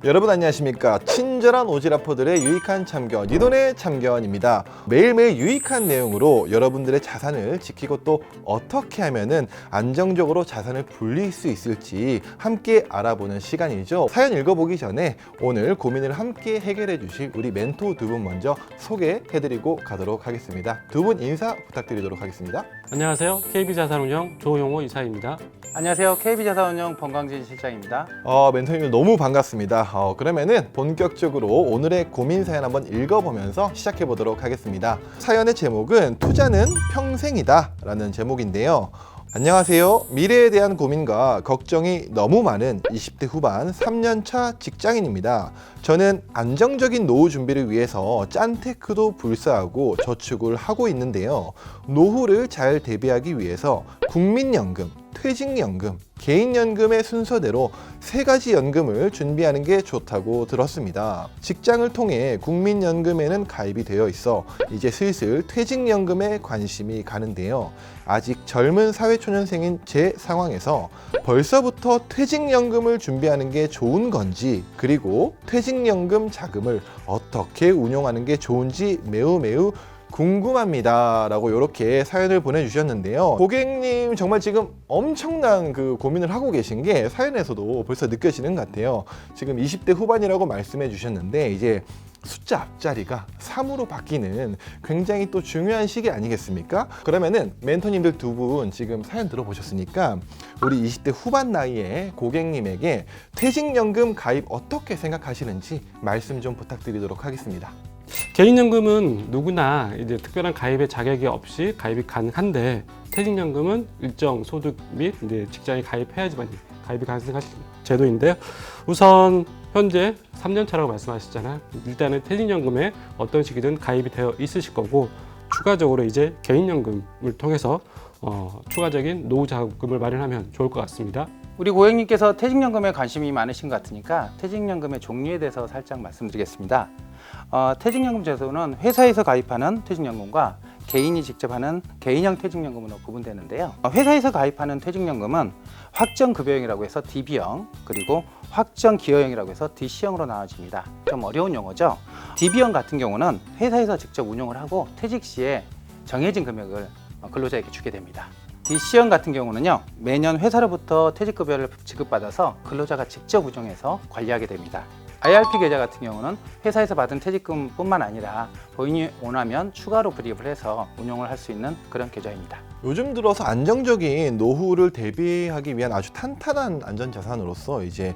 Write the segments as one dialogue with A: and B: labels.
A: 여러분 안녕하십니까. 친절한 오지라퍼들의 유익한 참견, 니돈의 참견입니다. 매일매일 유익한 내용으로 여러분들의 자산을 지키고 또 어떻게 하면은 안정적으로 자산을 불릴 수 있을지 함께 알아보는 시간이죠. 사연 읽어보기 전에 오늘 고민을 함께 해결해 주실 우리 멘토 두 분 먼저 소개해드리고 가도록 하겠습니다. 두 분 인사 부탁드리도록 하겠습니다.
B: 안녕하세요. KB자산운용 조용호 이사입니다.
C: 안녕하세요. KB자산운용 번광진 실장입니다.
A: 멘토님 너무 반갑습니다. 그러면은 본격적으로 오늘의 고민 사연 한번 읽어보면서 시작해 보도록 하겠습니다. 사연의 제목은 투자는 평생이다 라는 제목인데요. 안녕하세요. 미래에 대한 고민과 걱정이 너무 많은 20대 후반 3년차 직장인입니다. 저는 안정적인 노후 준비를 위해서 짠테크도 불사하고 저축을 하고 있는데요. 노후를 잘 대비하기 위해서 국민연금, 퇴직연금, 개인연금의 순서대로 세 가지 연금을 준비하는 게 좋다고 들었습니다. 직장을 통해 국민연금에는 가입이 되어 있어 이제 슬슬 퇴직연금에 관심이 가는데요. 아직 젊은 사회초년생인 제 상황에서 벌써부터 퇴직연금을 준비하는 게 좋은 건지, 그리고 퇴직연금 자금을 어떻게 운용하는 게 좋은지 매우 궁금합니다 라고 이렇게 사연을 보내주셨는데요. 고객님 정말 지금 엄청난 그 고민을 하고 계신 게 사연에서도 벌써 느껴지는 것 같아요. 지금 20대 후반이라고 말씀해 주셨는데 이제 숫자 앞자리가 3으로 바뀌는 굉장히 또 중요한 시기 아니겠습니까? 그러면은 멘토님들 두 분 지금 사연 들어보셨으니까 우리 20대 후반 나이에 고객님에게 퇴직연금 가입 어떻게 생각하시는지 말씀 좀 부탁드리도록 하겠습니다.
B: 개인연금은 누구나 이제 특별한 가입의 자격이 없이 가입이 가능한데, 퇴직연금은 일정 소득 및 이제 직장에 가입해야지만 가입이 가능한 제도인데요. 우선 현재 3년 차라고 말씀하셨잖아요. 일단은 퇴직연금에 어떤 시기든 가입이 되어 있으실 거고, 추가적으로 이제 개인연금을 통해서 추가적인 노후 자금을 마련하면 좋을 것 같습니다.
C: 우리 고객님께서 퇴직연금에 관심이 많으신 것 같으니까 퇴직연금의 종류에 대해서 살짝 말씀드리겠습니다. 퇴직연금 제도는 회사에서 가입하는 퇴직연금과 개인이 직접 하는 개인형 퇴직연금으로 구분되는데요. 회사에서 가입하는 퇴직연금은 확정급여형이라고 해서 DB형, 그리고 확정기여형이라고 해서 DC형으로 나눠집니다. 좀 어려운 용어죠. DB형 같은 경우는 회사에서 직접 운용을 하고 퇴직 시에 정해진 금액을 근로자에게 주게 됩니다. DC형 같은 경우는요, 매년 회사로부터 퇴직급여를 지급받아서 근로자가 직접 운용해서 관리하게 됩니다. IRP 계좌 같은 경우는 회사에서 받은 퇴직금뿐만 아니라 본인이 원하면 추가로 불입을 해서 운용을 할 수 있는 그런 계좌입니다.
A: 요즘 들어서 안정적인 노후를 대비하기 위한 아주 탄탄한 안전자산으로서 이제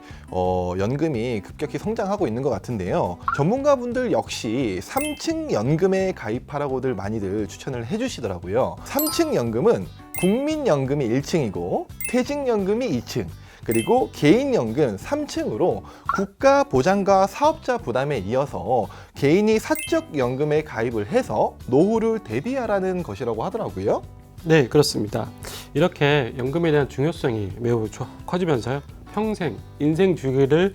A: 연금이 급격히 성장하고 있는 것 같은데요. 전문가분들 역시 3층 연금에 가입하라고들 많이들 추천을 해주시더라고요. 3층 연금은 국민연금이 1층이고 퇴직연금이 2층, 그리고 개인연금 3층으로 국가보장과 사업자 부담에 이어서 개인이 사적연금에 가입을 해서 노후를 대비하라는 것이라고 하더라고요.
B: 네, 그렇습니다. 이렇게 연금에 대한 중요성이 매우 커지면서요, 평생 인생 주기를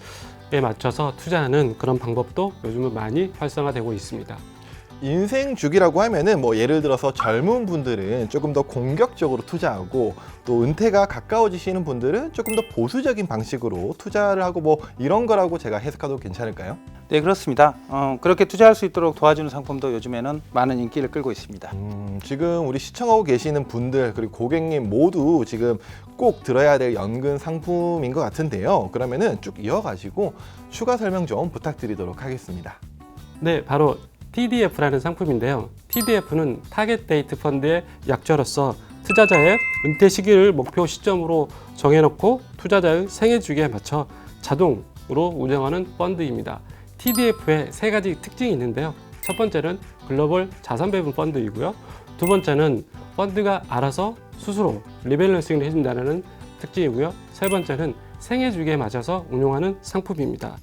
B: 맞춰서 투자하는 그런 방법도 요즘은 많이 활성화되고 있습니다.
A: 인생 주기라고 하면은 뭐 예를 들어서 젊은 분들은 조금 더 공격적으로 투자하고, 또 은퇴가 가까워지시는 분들은 조금 더 보수적인 방식으로 투자를 하고 뭐 이런 거라고 제가 해석해도 괜찮을까요?
C: 네, 그렇습니다. 그렇게 투자할 수 있도록 도와주는 상품도 요즘에는 많은 인기를 끌고 있습니다.
A: 지금 우리 시청하고 계시는 분들 그리고 고객님 모두 지금 꼭 들어야 될 연금 상품인 것 같은데요. 그러면은 쭉 이어가지고 추가 설명 좀 부탁드리도록 하겠습니다.
B: 네, 바로 TDF라는 상품인데요. TDF는 타겟 데이트 펀드의 약자로서 투자자의 은퇴 시기를 목표 시점으로 정해놓고 투자자의 생애 주기에 맞춰 자동으로 운영하는 펀드입니다. TDF에 세 가지 특징이 있는데요. 첫 번째는 글로벌 자산 배분 펀드이고요. 두 번째는 펀드가 알아서 스스로 리밸런싱을 해준다는 특징이고요. 세 번째는 생애 주기에 맞춰서 운용하는 상품입니다.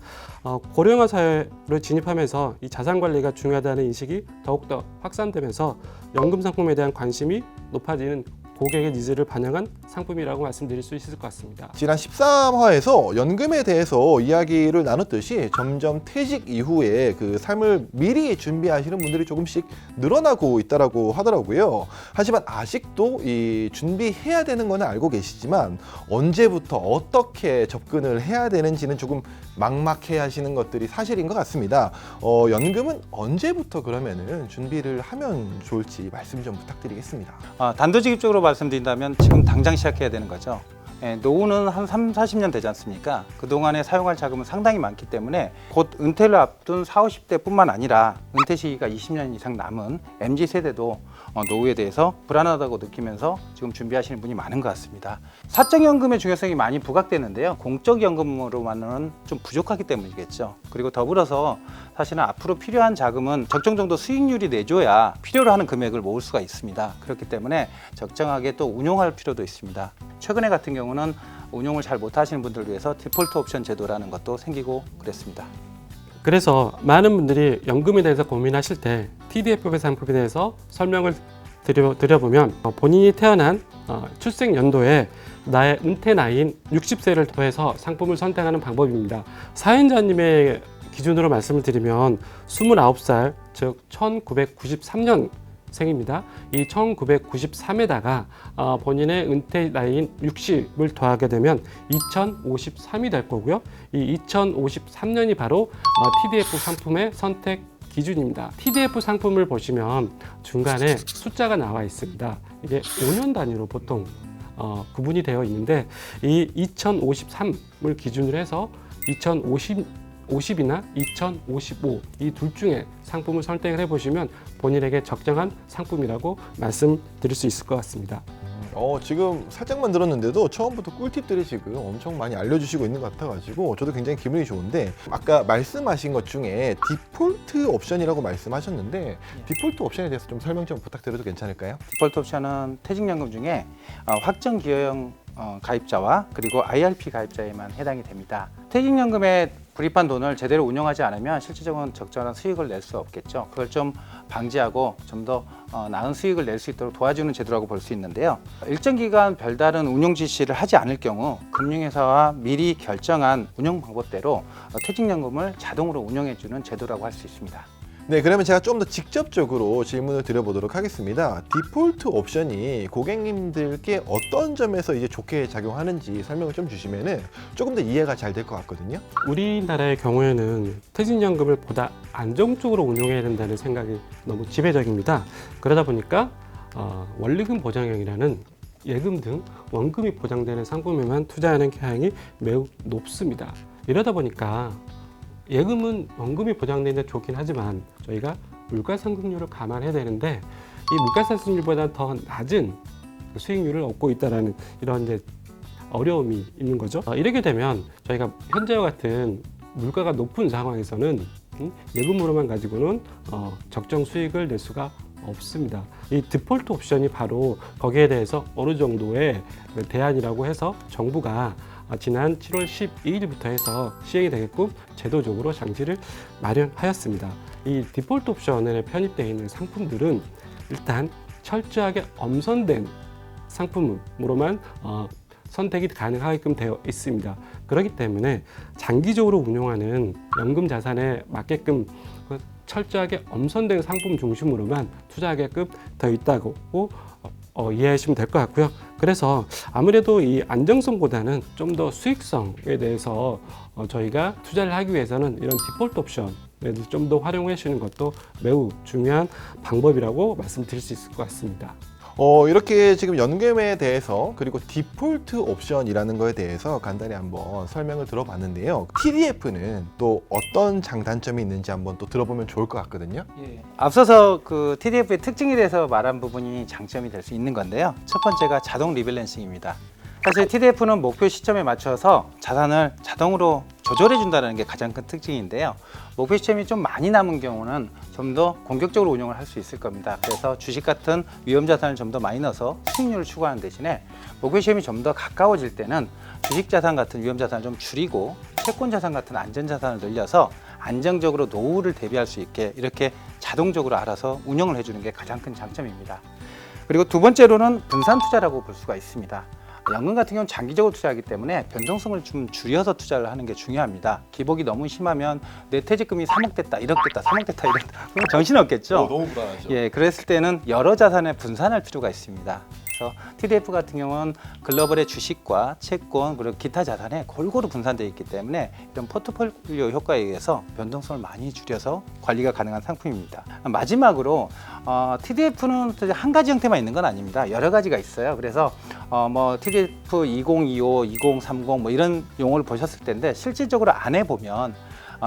B: 고령화 사회로 진입하면서 이 자산 관리가 중요하다는 인식이 더욱더 확산되면서 연금 상품에 대한 관심이 높아지는 고객의 니즈를 반영한 상품이라고 말씀드릴 수 있을 것 같습니다.
A: 지난 13화에서 연금에 대해서 이야기를 나눴듯이 점점 퇴직 이후에 그 삶을 미리 준비하시는 분들이 조금씩 늘어나고 있다라고 하더라고요. 하지만 아직도 이 준비해야 되는 거는 알고 계시지만 언제부터 어떻게 접근을 해야 되는지는 조금 막막해 하시는 것들이 사실인 것 같습니다. 연금은 언제부터 그러면은 준비를 하면 좋을지 말씀 좀 부탁드리겠습니다.
C: 단도직입적으로 말씀드린다면 지금 당장 시작해야 되는 거죠. 노후는 한 3, 40년 되지 않습니까? 그동안에 사용할 자금은 상당히 많기 때문에 곧 은퇴를 앞둔 40, 50대뿐만 아니라 은퇴 시기가 20년 이상 남은 MZ세대도 노후에 대해서 불안하다고 느끼면서 지금 준비하시는 분이 많은 것 같습니다. 사적연금의 중요성이 많이 부각되는데요. 공적연금으로만은 좀 부족하기 때문이겠죠. 그리고 더불어서 사실은 앞으로 필요한 자금은 적정 정도 수익률이 내줘야 필요로 하는 금액을 모을 수가 있습니다. 그렇기 때문에 적정하게 또 운용할 필요도 있습니다. 최근에 같은 경우는 운용을 잘 못하시는 분들을 위해서 디폴트 옵션 제도라는 것도 생기고 그랬습니다.
B: 그래서 많은 분들이 연금에 대해서 고민하실 때 TDF 상품에 대해서 설명을 드려보면 본인이 태어난 출생 연도에 나의 은퇴 나이인 60세를 더해서 상품을 선택하는 방법입니다. 사연자님의 기준으로 말씀을 드리면 29살, 즉 1993년 생입니다. 이 1993에다가 본인의 은퇴 나이인 60을 더하게 되면 2053이 될 거고요. 이 2053년이 바로 TDF 상품의 선택 기준입니다. TDF 상품을 보시면 중간에 숫자가 나와 있습니다. 이게 5년 단위로 보통 구분이 되어 있는데 이 2053을 기준으로 해서 2050이나 2055 이 둘 중에 상품을 선택을 해보시면 본인에게 적정한 상품이라고 말씀드릴 수 있을 것 같습니다.
A: 지금 살짝만 들었는데도 처음부터 꿀팁들이 지금 엄청 많이 알려주시고 있는 것 같아가지고 저도 굉장히 기분이 좋은데, 아까 말씀하신 것 중에 디폴트 옵션이라고 말씀하셨는데 디폴트 옵션에 대해서 좀 설명 좀 부탁드려도 괜찮을까요?
C: 디폴트 옵션은 퇴직연금 중에 확정 기여형 가입자와 그리고 IRP 가입자에만 해당이 됩니다. 퇴직연금에 불입한 돈을 제대로 운영하지 않으면 실질적으로 적절한 수익을 낼 수 없겠죠. 그걸 좀 방지하고 좀 더 나은 수익을 낼 수 있도록 도와주는 제도라고 볼 수 있는데요. 일정 기간 별다른 운용 지시를 하지 않을 경우 금융회사와 미리 결정한 운영 방법대로 퇴직연금을 자동으로 운영해주는 제도라고 할 수 있습니다.
A: 네, 그러면 제가 좀 더 직접적으로 질문을 드려보도록 하겠습니다. 디폴트 옵션이 고객님들께 어떤 점에서 이제 좋게 작용하는지 설명을 좀 주시면은 조금 더 이해가 잘 될 것 같거든요.
B: 우리나라의 경우에는 퇴직연금을 보다 안정적으로 운용해야 된다는 생각이 너무 지배적입니다. 그러다 보니까 원리금 보장형이라는 예금 등 원금이 보장되는 상품에만 투자하는 경향이 매우 높습니다. 이러다 보니까 예금은 원금이 보장되는 데 좋긴 하지만 저희가 물가상승률을 감안해야 되는데 이 물가상승률보다 더 낮은 수익률을 얻고 있다는 이런 이제 어려움이 있는 거죠. 이렇게 되면 저희가 현재와 같은 물가가 높은 상황에서는 예금으로만 가지고는 적정 수익을 낼 수가 없습니다. 이 디폴트 옵션이 바로 거기에 대해서 어느 정도의 대안이라고 해서 정부가 지난 7월 12일부터 해서 시행이 되게끔 제도적으로 장치를 마련하였습니다. 이 디폴트 옵션에 편입되어 있는 상품들은 일단 철저하게 엄선된 상품으로만 선택이 가능하게끔 되어 있습니다. 그렇기 때문에 장기적으로 운용하는 연금 자산에 맞게끔 철저하게 엄선된 상품 중심으로만 투자하게끔 되어 있다고 이해하시면 될 것 같고요. 그래서 아무래도 이 안정성보다는 좀 더 수익성에 대해서 저희가 투자를 하기 위해서는 이런 디폴트 옵션을 좀 더 활용해 주시는 것도 매우 중요한 방법이라고 말씀드릴 수 있을 것 같습니다.
A: 이렇게 지금 연금에 대해서 그리고 디폴트 옵션이라는 거에 대해서 간단히 한번 설명을 들어봤는데요. TDF는 또 어떤 장단점이 있는지 한번 또 들어보면 좋을 것 같거든요.
C: 앞서서 그 TDF의 특징에 대해서 말한 부분이 장점이 될 수 있는 건데요. 첫 번째가 자동 리밸런싱입니다. 사실 TDF는 목표 시점에 맞춰서 자산을 자동으로 조절해 준다는 게 가장 큰 특징인데요. 목표 시점이 좀 많이 남은 경우는 좀 더 공격적으로 운영을 할 수 있을 겁니다. 그래서 주식 같은 위험 자산을 좀 더 많이 넣어서 수익률을 추구하는 대신에 목표 시점이 좀 더 가까워질 때는 주식 자산 같은 위험 자산을 좀 줄이고 채권 자산 같은 안전 자산을 늘려서 안정적으로 노후를 대비할 수 있게 이렇게 자동적으로 알아서 운영을 해주는 게 가장 큰 장점입니다. 그리고 두 번째로는 분산 투자라고 볼 수가 있습니다. 연금 같은 경우는 장기적으로 투자하기 때문에 변동성을 좀 줄여서 투자를 하는 게 중요합니다. 기복이 너무 심하면 내 퇴직금이 3억 됐다, 1억 됐다, 3억 됐다, 1억 됐다. 그럼 정신없겠죠?
A: 너무 불안하죠.
C: 예, 그랬을 때는 여러 자산에 분산할 필요가 있습니다. 그래서 TDF 같은 경우는 글로벌의 주식과 채권 그리고 기타 자산에 골고루 분산되어 있기 때문에 이런 포트폴리오 효과에 의해서 변동성을 많이 줄여서 관리가 가능한 상품입니다. 마지막으로 TDF는 한 가지 형태만 있는 건 아닙니다. 여러 가지가 있어요. 그래서 뭐 TDF 2025, 2030 뭐 이런 용어를 보셨을 텐데 실질적으로 안 해보면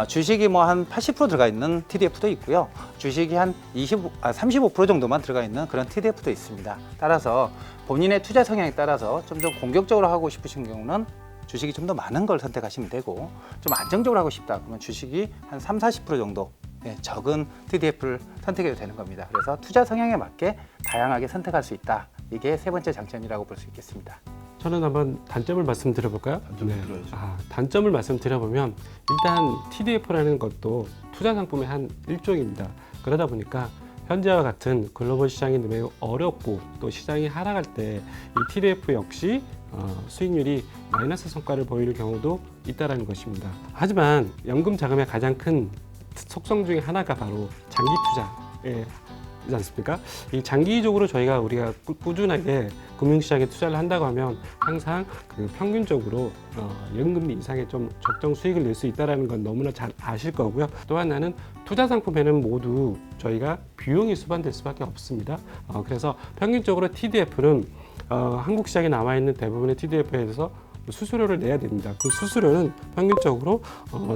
C: 주식이 뭐 한 80% 들어가 있는 TDF도 있고요. 주식이 한 35% 정도만 들어가 있는 그런 TDF도 있습니다. 따라서 본인의 투자 성향에 따라서 좀 더 공격적으로 하고 싶으신 경우는 주식이 좀 더 많은 걸 선택하시면 되고 좀 안정적으로 하고 싶다 그러면 주식이 한 30, 40% 정도 적은 TDF를 선택해도 되는 겁니다. 그래서 투자 성향에 맞게 다양하게 선택할 수 있다. 이게 세 번째 장점이라고 볼 수 있겠습니다.
B: 저는 한번 단점을 말씀드려볼까요?
A: 단점을 들어야죠.
B: 단점을 말씀드려보면 일단 TDF라는 것도 투자 상품의 한 일종입니다. 그러다 보니까 현재와 같은 글로벌 시장이 매우 어렵고 또 시장이 하락할 때 이 TDF 역시 수익률이 마이너스 성과를 보일 경우도 있다는 것입니다. 하지만 연금 자금의 가장 큰 속성 중에 하나가 바로 장기 투자이지 않습니까? 이 장기적으로 우리가 꾸준하게 금융시장에 투자를 한다고 하면 항상 그 평균적으로 연금리 이상의 좀 적정 수익을 낼 수 있다는 건 너무나 잘 아실 거고요. 또 하나는 투자 상품에는 모두 저희가 비용이 수반될 수밖에 없습니다. 그래서 평균적으로 TDF는 한국 시장에 남아 있는 대부분의 TDF에 대해서 수수료를 내야 됩니다. 그 수수료는 평균적으로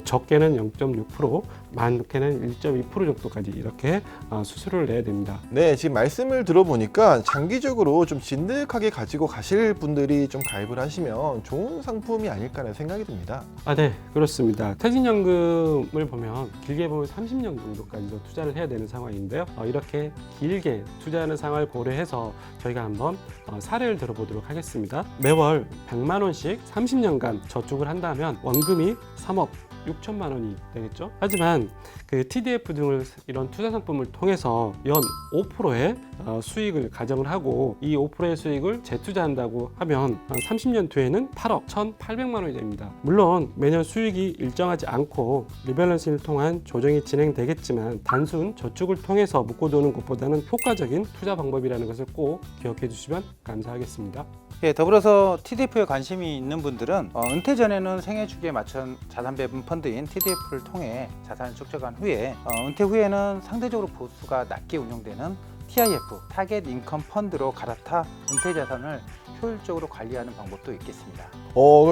B: 적게는 0.6%, 많게는 1.2% 정도까지 이렇게 수수료를 내야 됩니다.
A: 네, 지금 말씀을 들어보니까 장기적으로 좀 진득하게 가지고 가실 분들이 좀 가입을 하시면 좋은 상품이 아닐까라는 생각이 듭니다.
B: 네, 그렇습니다. 퇴직연금을 보면 길게 보면 30년 정도까지도 투자를 해야 되는 상황인데요. 이렇게 길게 투자하는 상황을 고려해서 저희가 한번 사례를 들어보도록 하겠습니다. 매월 100만 원씩 30년간 저축을 한다면 원금이 3억 6천만 원이 되겠죠. 하지만 그 TDF 등을 이런 투자 상품을 통해서 연 5%의 수익을 가정을 하고 이 5%의 수익을 재투자한다고 하면 30년 뒤에는 8억 1,800만 원이 됩니다. 물론 매년 수익이 일정하지 않고 리밸런싱을 통한 조정이 진행되겠지만 단순 저축을 통해서 묶어두는 것보다는 효과적인 투자 방법이라는 것을 꼭 기억해 주시면 감사하겠습니다.
C: 예, 더불어서 TDF에 관심이 있는 분들은 은퇴 전에는 생애 주기에 맞춘 자산 배분 펀드인 TDF를 통해 자산을 축적한 후에 은퇴 후에는 상대적으로 보수가 낮게 운용되는 TIF, 타겟 인컴 펀드로 갈아타 은퇴 자산을 효율적으로 관리하는 방법도 있겠습니다.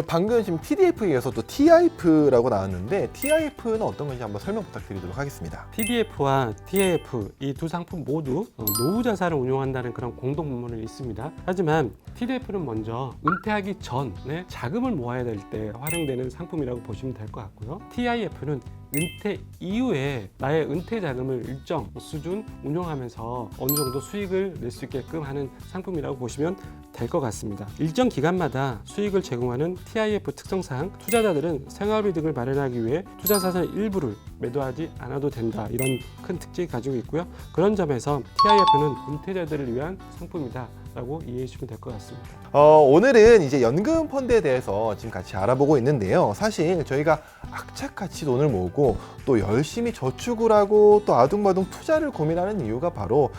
A: 방금 지금 TDF에 이어서 또 TIF라고 나왔는데 TIF는 어떤 건지 한번 설명 부탁드리도록 하겠습니다.
B: TDF와 TIF 이 두 상품 모두 노후 자산을 운용한다는 그런 공동 분모는 있습니다. 하지만 TDF는 먼저 은퇴하기 전에 자금을 모아야 될 때 활용되는 상품이라고 보시면 될 것 같고요. TIF는 은퇴 이후에 나의 은퇴 자금을 일정 수준 운용하면서 어느 정도 수익을 낼 수 있게끔 하는 상품이라고 보시면 될 것 같습니다. 일정 기간마다 수익을 제공하는 TIF 특성상 투자자들은 생활비 등을 마련하기 위해 투자 자산의 일부를 매도하지 않아도 된다, 이런 큰 특징이 가지고 있고요. 그런 점에서 TIF는 은퇴자들을 위한 상품이다 라고 이해해 주시면 될 것 같습니다.
A: 오늘은 이제 연금 펀드에 대해서 지금 같이 알아보고 있는데요. 사실 저희가 악착같이 돈을 모으고 또 열심히 저축을 하고 또 아둥바둥 투자를 고민하는 이유가 바로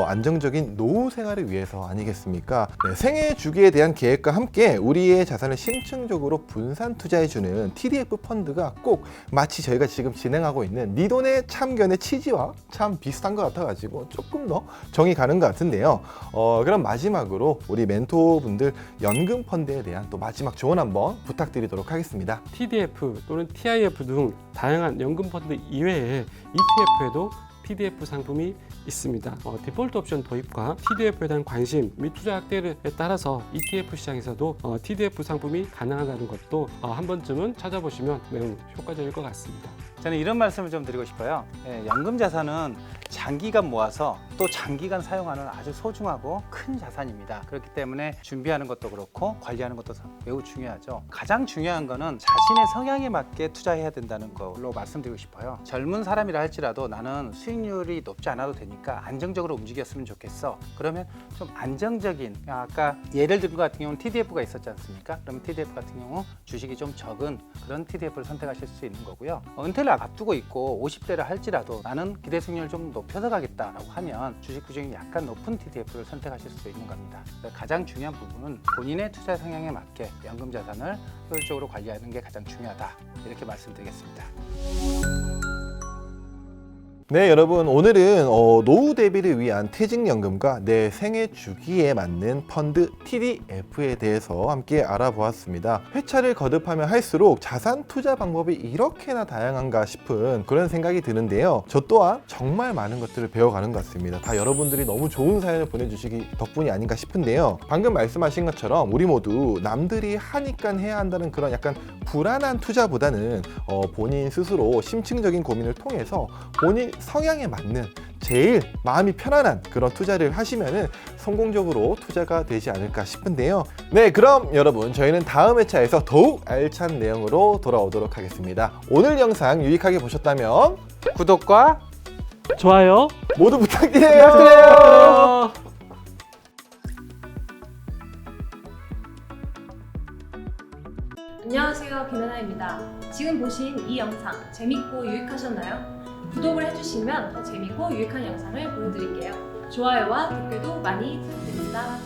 A: 안정적인 노후 생활을 위해서 아니겠습니까? 네, 생애 주기에 대한 계획과 함께 우리의 자산을 심층적으로 분산 투자해주는 TDF 펀드가 꼭 마치 저희가 지금 진행하고 있는 네 돈의 참견의 취지와 참 비슷한 것 같아가지고 조금 더 정이 가는 것 같은데요. 그럼 마지막으로 우리 멘토분들 연금 펀드에 대한 또 마지막 조언 한번 부탁드리도록 하겠습니다.
B: TDF 또는 TIF 등 다양한 연금 펀드 이외에 ETF에도 TDF 상품이 있습니다. 디폴트 옵션 도입과 TDF에 대한 관심 및 투자 확대에 따라서 ETF 시장에서도 TDF 상품이 가능하다는 것도 한 번쯤은 찾아보시면 매우 효과적일 것 같습니다.
C: 저는 이런 말씀을 좀 드리고 싶어요. 연금 자산은 장기간 모아서 또 장기간 사용하는 아주 소중하고 큰 자산입니다. 그렇기 때문에 준비하는 것도 그렇고 관리하는 것도 매우 중요하죠. 가장 중요한 거는 자신의 성향에 맞게 투자해야 된다는 걸로 말씀드리고 싶어요. 젊은 사람이라 할지라도 나는 수익률이 높지 않아도 되니까 안정적으로 움직였으면 좋겠어. 그러면 좀 안정적인, 아까 예를 든 것 같은 경우는 TDF가 있었지 않습니까? 그러면 TDF 같은 경우 주식이 좀 적은 그런 TDF를 선택하실 수 있는 거고요. 은퇴를 앞두고 있고 50대를 할지라도 나는 기대 수익률을 좀 높여서 가겠다라고 하면 주식 비중이 약간 높은 TDF를 선택하실 수 있는 겁니다. 가장 중요한 부분은 본인의 투자 성향에 맞게 연금 자산을 효율적으로 관리하는 게 가장 중요하다. 이렇게 말씀드리겠습니다.
A: 네, 여러분 오늘은 노후 대비를 위한 퇴직연금과 내 생애 주기에 맞는 펀드 TDF에 대해서 함께 알아보았습니다. 회차를 거듭하면 할수록 자산 투자 방법이 이렇게나 다양한가 싶은 그런 생각이 드는데요. 저 또한 정말 많은 것들을 배워가는 것 같습니다. 다 여러분들이 너무 좋은 사연을 보내주시기 덕분이 아닌가 싶은데요. 방금 말씀하신 것처럼 우리 모두 남들이 하니까 해야 한다는 그런 약간 불안한 투자보다는 본인 스스로 심층적인 고민을 통해서 본인 성향에 맞는 제일 마음이 편안한 그런 투자를 하시면은 성공적으로 투자가 되지 않을까 싶은데요. 네, 그럼 여러분 저희는 다음 회차에서 더욱 알찬 내용으로 돌아오도록 하겠습니다. 오늘 영상 유익하게 보셨다면
C: 구독과
B: 좋아요.
A: 모두 부탁드려요.
B: 부탁드려요.
D: 안녕하세요, 김연아입니다. 지금 보신 이 영상 재밌고 유익하셨나요? 구독을 해주시면 더 재밌고 유익한 영상을 보여드릴게요. 좋아요와 댓글도 많이 부탁드립니다.